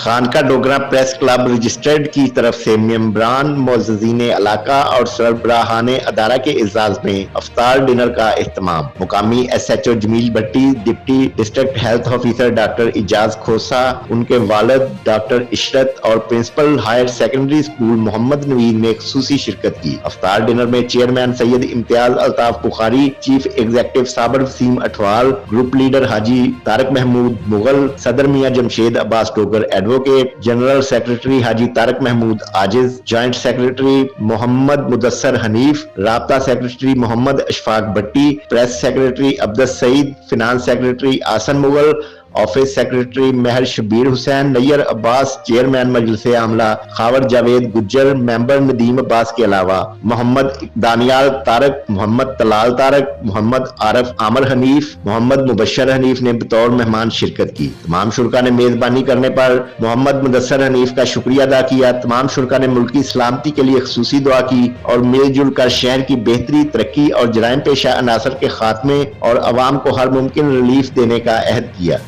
खानका Dogra press club registered की तरफ से मेंबरान मोअज़्ज़िज़ीन इलाका और सरबराहान अदारा के एजाज में अफ्तार डिनर का एहतमाम। मुकामी SHO Jameel Bhatti, deputy district health officer doctor Ijaz Khosa, उनके वालिद डॉक्टर इशरत और principal higher secondary school Mohammad Naveen ने खुसूसी शिरकत की। अफ्तार डिनर में chairman Syed Imtiaz Altaf Bukhari, chief executive Sabir Waseem Athwal, group leader Haji Tariq Mahmood Mughal, सदर Mian Jamshed Abbas Dogar advocate, general secretary Haji Tariq Mahmood Aajiz, joint secretary Mohammad Mudassar Hanif, राब्ता secretary Mohammad Ashfaq Bhatti, press secretary Abdul Saeed, finance secretary Ahsan Mughal, office secretary Mehar Shabbir Hussain, Nayyar Abbas, chairman Majlis Amla Khawar Javed Gujjar, member Nadeem Abbas के अलावा मोहम्मद दानियाल तारक, मोहम्मद तलाल तारक, मोहम्मद आरफ आमर हनीफ, मोहम्मद मुबशर हनीफ ने बतौर मेहमान शिरकत की। तमाम शुरका ने मेजबानी करने पर मोहम्मद मुदस्सर हनीफ का शुक्रिया अदा किया। तमाम शुरका ने मुल्क की सलामती के लिए खुसूसी दुआ की और मिलजुल कर शहर की बेहतरी, तरक्की और जराइम पेशा अनासर के खात्मे और अवाम को हर मुमकिन रिलीफ देने का अहद किया।